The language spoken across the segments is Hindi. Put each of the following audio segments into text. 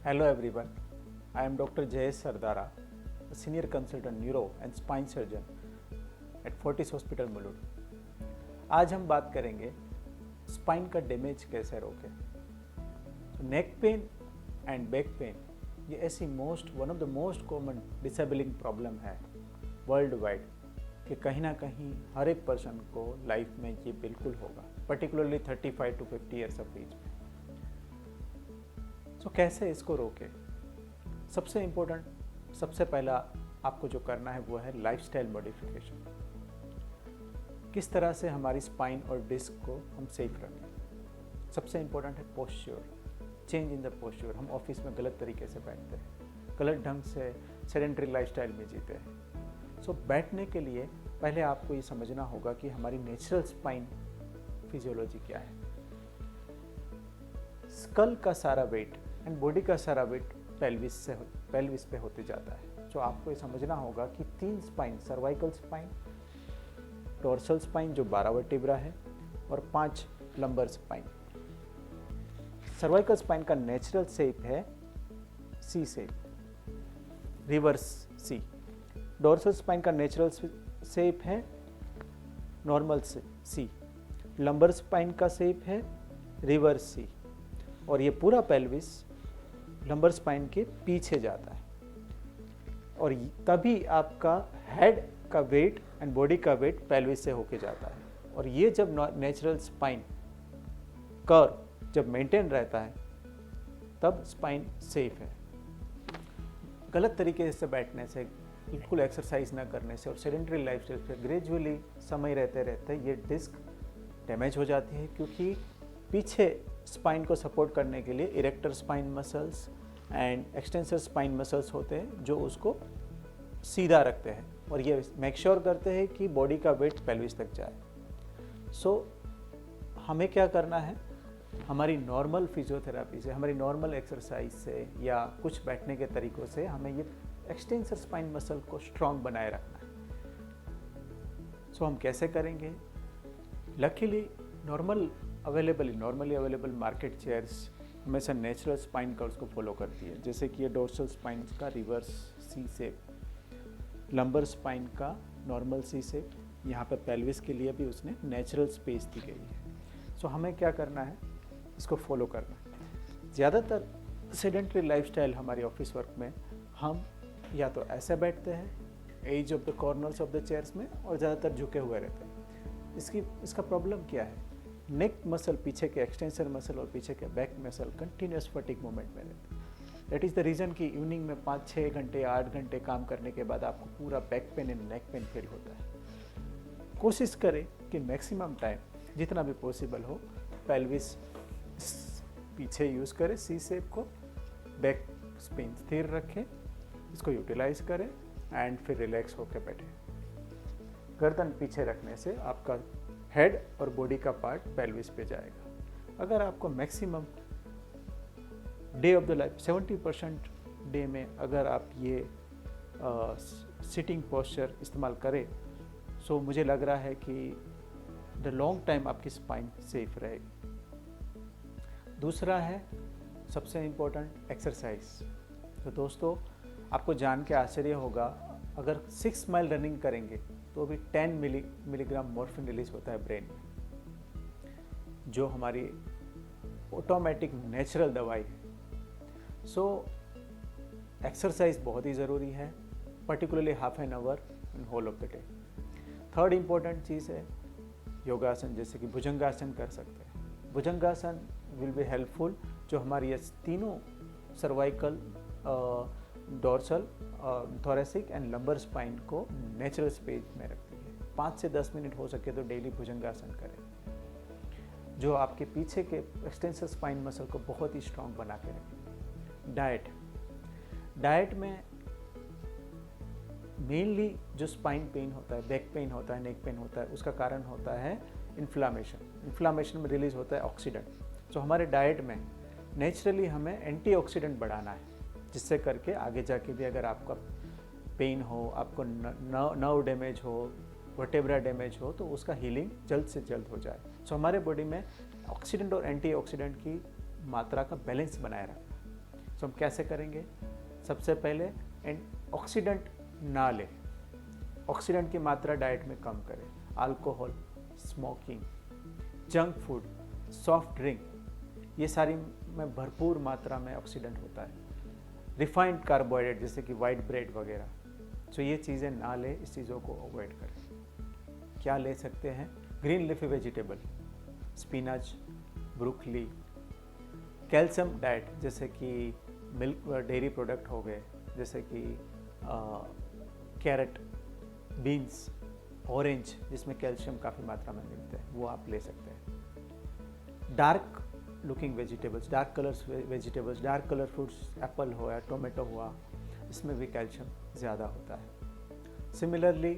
Hello everyone, I am Dr. Jayesh Sardara, a senior consultant neuro and spine surgeon at Fortis Hospital Mulund. आज हम बात करेंगे स्पाइन का डैमेज कैसे रोकें। Neck pain and back pain ये ऐसी one of the most common disabling problem है वर्ल्ड वाइड कि कहीं ना कहीं हर एक पर्सन को लाइफ में ये बिल्कुल होगा, particularly 35 to 50 years of age में। तो कैसे इसको रोकें? सबसे इम्पोर्टेंट, सबसे पहला आपको जो करना है वो है लाइफस्टाइल मॉडिफिकेशन। किस तरह से हमारी स्पाइन और डिस्क को हम सेफ रखें। सबसे इम्पोर्टेंट है posture, change in the posture. हम ऑफिस में गलत तरीके से बैठते हैं, गलत ढंग से सेडेंटरी लाइफस्टाइल में जीते हैं। सो बैठने के लिए पहले आपको ये समझना होगा कि हमारी नेचुरल स्पाइन फिजियोलॉजी क्या है। स्कल का सारा वेट एंड बॉडी का सारा वेट पेल्विस पे होते जाता है। तो आपको ये समझना होगा कि 3 spine, cervical spine, dorsal spine जो 12 वर्टिब्रा है और 5 लंबर स्पाइन। सर्वाइकल स्पाइन का नेचुरल शेप है C shape, reverse C. Dorsal spine का नेचुरल शेप है नॉर्मल सी। लंबर स्पाइन का शेप है रिवर्स सी। और ये पूरा पेल्विस लंबर स्पाइन के पीछे जाता है और तभी आपका हेड का वेट एंड बॉडी का वेट पेल्विस से होके जाता है। और ये जब नेचुरल स्पाइन कर्व जब मेंटेन रहता है तब स्पाइन सेफ है। गलत तरीके से बैठने से, बिल्कुल एक्सरसाइज ना करने से और सेडेंटरी लाइफस्टाइल से ग्रेजुअली समय रहते रहते ये डिस्क डैमेज हो जाती है, क्योंकि पीछे स्पाइन को सपोर्ट करने के लिए erector spine muscles and extensor spine muscles होते हैं जो उसको सीधा रखते हैं और ये मेक श्योर करते हैं कि बॉडी का वेट पेल्विस तक जाए। सो हमें क्या करना है, हमारी नॉर्मल फिजियोथेरेपी से, हमारी नॉर्मल एक्सरसाइज से या कुछ बैठने के तरीक़ों से हमें ये एक्सटेंसर स्पाइन मसल को स्ट्रॉन्ग बनाए रखना है। सो हम कैसे करेंगे? Luckily normally available market chairs हमेशा नेचुरल स्पाइन कर्व्स को फॉलो करती है, जैसे कि ये डोर्सल स्पाइन का reverse C shape, lumbar spine का नॉर्मल सी शेप। यहाँ पर पेल्विस के लिए भी उसने नेचुरल स्पेस दी गई है। सो हमें क्या करना है, इसको फॉलो करना है। ज़्यादातर सेडेंटरी लाइफस्टाइल हमारी ऑफिस वर्क में हम या तो ऐसे बैठते हैं edge of the corners of the chairs में और ज़्यादातर झुके हुए रहते हैं। इसका प्रॉब्लम क्या है? नेक मसल, पीछे के एक्सटेंसर मसल और पीछे के back muscle continuous fatigue movement में रहते हैं। दैट इज़ द रीज़न कि इवनिंग में 5-6 घंटे 8 घंटे काम करने के बाद आपको पूरा back pain and neck pain feel होता है। कोशिश करें कि मैक्सिमम टाइम जितना भी पॉसिबल हो पेल्विस पीछे यूज़ करें, सी शेप को, बैक स्पिन स्थिर रखें, इसको यूटिलाइज करें एंड फिर रिलैक्स होकर बैठें। गर्दन पीछे रखने से आपका हेड और बॉडी का पार्ट पेल्विस पे जाएगा। अगर आपको maximum day of the life 70% day में अगर आप ये सिटिंग पोस्चर इस्तेमाल करें, सो मुझे लग रहा है कि द लॉन्ग टाइम आपकी स्पाइन सेफ रहेगी। दूसरा है सबसे इम्पोर्टेंट एक्सरसाइज। तो दोस्तों, आपको जान के आश्चर्य होगा, अगर 6 माइल रनिंग करेंगे तो भी 10 मिलीग्राम मॉर्फिन रिलीज होता है ब्रेन में, जो हमारी ऑटोमेटिक नेचुरल दवाई है। सो एक्सरसाइज बहुत ही ज़रूरी है, particularly half an hour in whole of the day. Third important चीज़ है योगासन, जैसे कि भुजंगासन कर सकते हैं। भुजंगासन विल बी हेल्पफुल, जो हमारी ये तीनों cervical, dorsal, thoracic and lumbar spine को नेचुरल स्पेस में रखती है। 5 से 10 मिनट हो सके तो डेली भुजंगासन करें, जो आपके पीछे के एक्सटेंसर स्पाइन मसल को बहुत ही स्ट्रॉन्ग बना के रखें। डाइट में मेनली जो स्पाइन पेन होता है, बैक पेन होता है, नेक पेन होता है, उसका कारण होता है इन्फ्लामेशन में रिलीज होता है ऑक्सीडेंट। तो हमारे डाइट में नेचुरली हमें एंटीऑक्सीडेंट बढ़ाना है, जिससे करके आगे जाके भी अगर आपका पेन हो, आपको नर्व डैमेज हो, वर्टेब्रा डैमेज हो, तो उसका हीलिंग जल्द से जल्द हो जाए। सो हमारे बॉडी में ऑक्सीडेंट और एंटीऑक्सीडेंट की मात्रा का बैलेंस बनाए रखना। सो हम कैसे करेंगे? सबसे पहले ऑक्सीडेंट ना लें, ऑक्सीडेंट की मात्रा डाइट में कम करें। Alcohol, smoking, junk food, soft drink, ये सारी में भरपूर मात्रा में ऑक्सीडेंट होता है। रिफाइंड कार्बोहाइड्रेट जैसे कि वाइट ब्रेड वगैरह, तो ये चीज़ें ना लें, इस चीज़ों को अवॉइड करें। क्या ले सकते हैं? Green leafy vegetable, spinach, broccoli, calcium diet जैसे कि मिल्क डेयरी प्रोडक्ट हो गए, जैसे कि कैरेट, बीन्स, ऑरेंज जिसमें कैल्शियम काफ़ी मात्रा में मिलते हैं, वो आप ले सकते हैं। Dark looking vegetables, dark colours vegetables, dark colour fruits, Apple हो या टोमेटो हुआ, इसमें भी कैल्शियम ज़्यादा होता है। सिमिलरली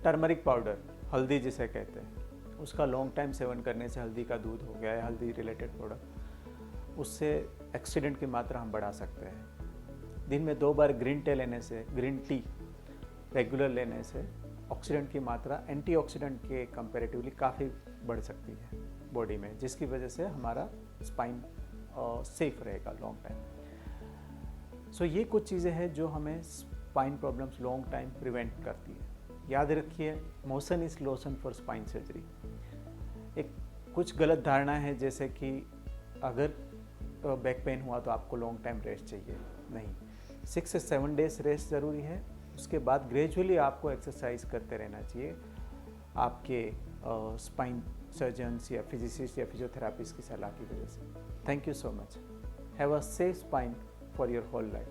टर्मरिक पाउडर, हल्दी जिसे कहते हैं, उसका लॉन्ग टाइम सेवन करने से, हल्दी का दूध हो गया या हल्दी रिलेटेड प्रोडक्ट, उससे ऑक्सीडेंट की मात्रा हम बढ़ा सकते हैं। दिन में 2 बार ग्रीन टी लेने से, ग्रीन टी रेगुलर लेने से ऑक्सीडेंट की मात्रा एंटीऑक्सीडेंट के कंपैरेटिवली काफ़ी बढ़ सकती है बॉडी में, जिसकी वजह से हमारा स्पाइन सेफ रहेगा लॉन्ग टाइम। सो ये कुछ चीज़ें हैं जो हमें spine problems long time prevent करती है। याद रखिए, motion is lotion for spine surgery. एक कुछ गलत धारणा है जैसे कि अगर बैक पेन हुआ तो आपको लॉन्ग टाइम रेस्ट चाहिए, नहीं, 6 से 7 डेज रेस्ट ज़रूरी है। उसके बाद ग्रेजुअली आपको एक्सरसाइज करते रहना चाहिए आपके स्पाइन सर्जन्स या फिजिसिस्ट या फिजियोथेरापिस्ट की सलाह की वजह से। Thank you so much. Have a safe spine for your whole life.